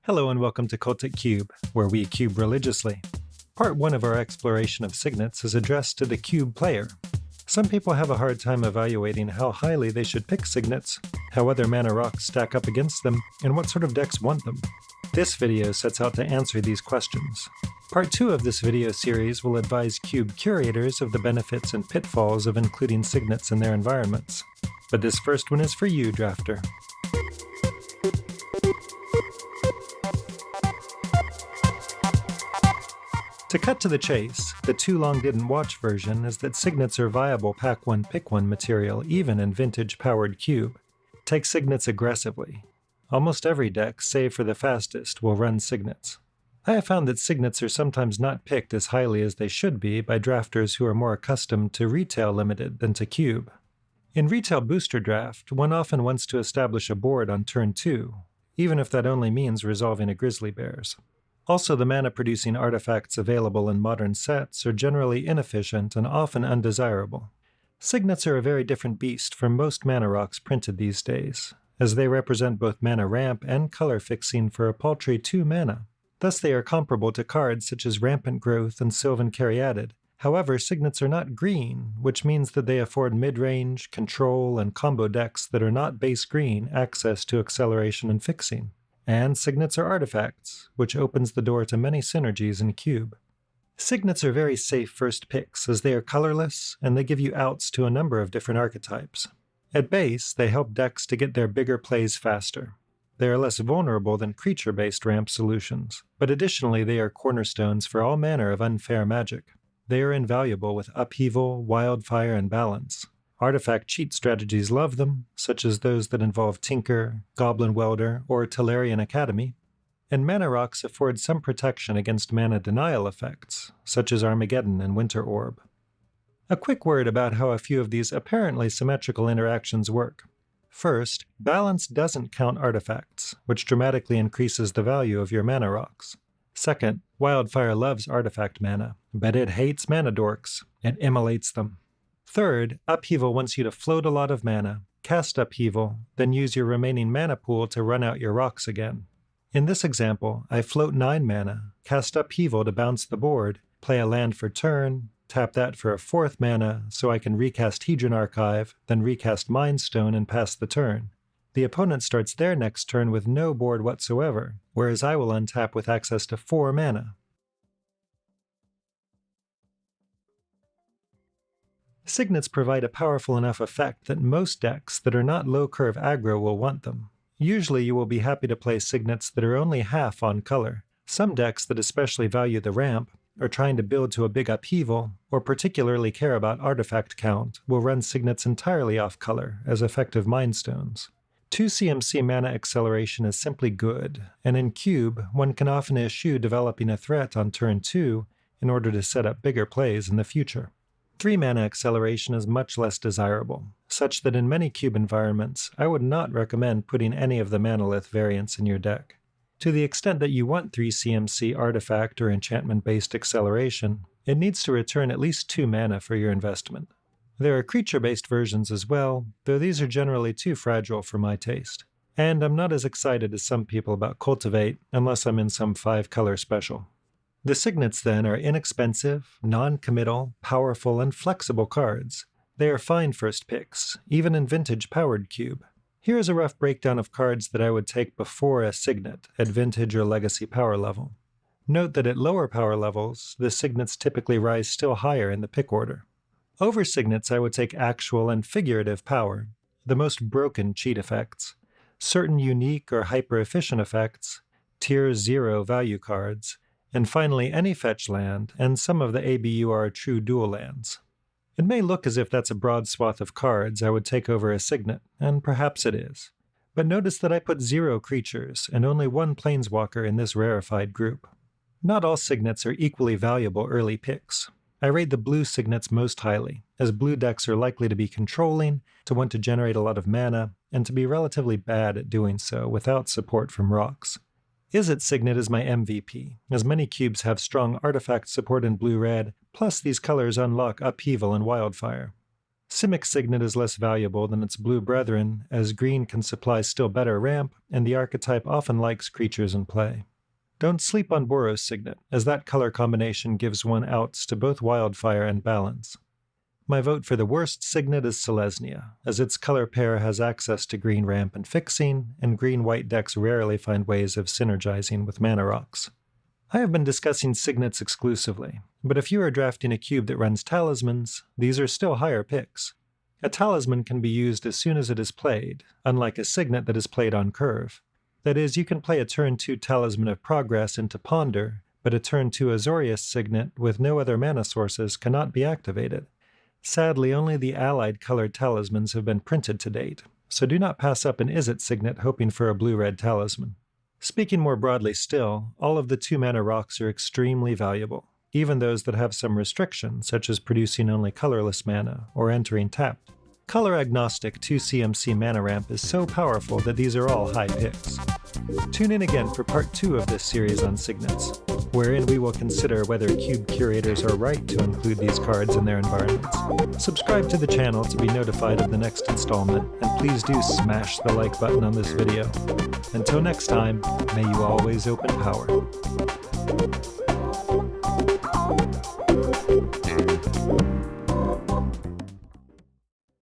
Hello and welcome to Cultic Cube, where we cube religiously. Part 1 of our exploration of Signets is addressed to the cube player. Some people have a hard time evaluating how highly they should pick Signets, how other mana rocks stack up against them, and what sort of decks want them. This video sets out to answer these questions. Part 2 of this video series will advise cube curators of the benefits and pitfalls of including Signets in their environments. But this first one is for you, drafter. To cut to the chase, the too long didn't watch version is that Signets are viable pack 1 pick 1 material even in vintage powered cube. Take Signets aggressively. Almost every deck, save for the fastest, will run Signets. I have found that Signets are sometimes not picked as highly as they should be by drafters who are more accustomed to retail limited than to cube. In retail booster draft, one often wants to establish a board on turn 2, even if that only means resolving a Grizzly Bears. Also, the mana-producing artifacts available in modern sets are generally inefficient and often undesirable. Signets are a very different beast from most mana rocks printed these days, as they represent both mana ramp and color fixing for a paltry 2 mana. Thus they are comparable to cards such as Rampant Growth and Sylvan Caryatid. However, Signets are not green, which means that they afford mid-range, control, and combo decks that are not base green access to acceleration and fixing. And Signets are artifacts, which opens the door to many synergies in cube. Signets are very safe first picks as they are colorless and they give you outs to a number of different archetypes. At base, they help decks to get their bigger plays faster. They are less vulnerable than creature-based ramp solutions, but additionally they are cornerstones for all manner of unfair magic. They are invaluable with Upheaval, Wildfire, and Balance. Artifact cheat strategies love them, such as those that involve Tinker, Goblin Welder, or Tellurian Academy, and mana rocks afford some protection against mana denial effects, such as Armageddon and Winter Orb. A quick word about how a few of these apparently symmetrical interactions work. First, balance doesn't count artifacts, which dramatically increases the value of your mana rocks. Second, Wildfire loves artifact mana, but it hates mana dorks. It immolates them. Third, Upheaval wants you to float a lot of mana, cast Upheaval, then use your remaining mana pool to run out your rocks again. In this example, I float 9 mana, cast Upheaval to bounce the board, play a land for turn, tap that for a 4th mana so I can recast Hedron Archive, then recast Mind Stone and pass the turn. The opponent starts their next turn with no board whatsoever, whereas I will untap with access to 4 mana. Signets provide a powerful enough effect that most decks that are not low-curve aggro will want them. Usually you will be happy to play Signets that are only half on color. Some decks that especially value the ramp, are trying to build to a big upheaval, or particularly care about artifact count, will run Signets entirely off color as effective Mind Stones. 2 CMC mana acceleration is simply good, and in cube, one can often eschew developing a threat on turn 2 in order to set up bigger plays in the future. 3 mana acceleration is much less desirable, such that in many cube environments, I would not recommend putting any of the Manolith variants in your deck. To the extent that you want 3 CMC artifact or enchantment-based acceleration, it needs to return at least 2 mana for your investment. There are creature-based versions as well, though these are generally too fragile for my taste. And I'm not as excited as some people about Cultivate unless I'm in some 5-color special. The Signets, then, are inexpensive, non-committal, powerful, and flexible cards. They are fine first picks, even in vintage powered cube. Here is a rough breakdown of cards that I would take before a Signet at vintage or legacy power level. Note that at lower power levels, the Signets typically rise still higher in the pick order. Over Signets, I would take actual and figurative power, the most broken cheat effects, certain unique or hyper-efficient effects, tier 0 value cards, and finally any fetch land, and some of the ABUR true dual lands. It may look as if that's a broad swath of cards I would take over a Signet, and perhaps it is. But notice that I put 0 creatures and only 1 planeswalker in this rarefied group. Not all Signets are equally valuable early picks. I rate the blue Signets most highly, as blue decks are likely to be controlling, to want to generate a lot of mana, and to be relatively bad at doing so without support from rocks. Izzet Signet is my MVP, as many cubes have strong artifact support in blue-red, plus these colors unlock Upheaval and Wildfire. Simic Signet is less valuable than its blue brethren, as green can supply still better ramp, and the archetype often likes creatures in play. Don't sleep on Boros Signet, as that color combination gives one outs to both Wildfire and Balance. My vote for the worst Signet is Selesnya, as its color pair has access to green ramp and fixing, and green-white decks rarely find ways of synergizing with mana rocks. I have been discussing Signets exclusively, but if you are drafting a cube that runs talismans, these are still higher picks. A talisman can be used as soon as it is played, unlike a Signet that is played on curve. That is, you can play a turn 2 Talisman of Progress into Ponder, but a turn 2 Azorius Signet with no other mana sources cannot be activated. Sadly, only the allied colored talismans have been printed to date, so do not pass up an Izzet Signet hoping for a blue-red talisman. Speaking more broadly still, all of the 2-mana rocks are extremely valuable, even those that have some restrictions, such as producing only colorless mana or entering tapped. Color-agnostic 2CMC mana ramp is so powerful that these are all high picks. Tune in again for part 2 of this series on Signets, wherein we will consider whether cube curators are right to include these cards in their environments. Subscribe to the channel to be notified of the next installment, and please do smash the like button on this video. Until next time, may you always open power.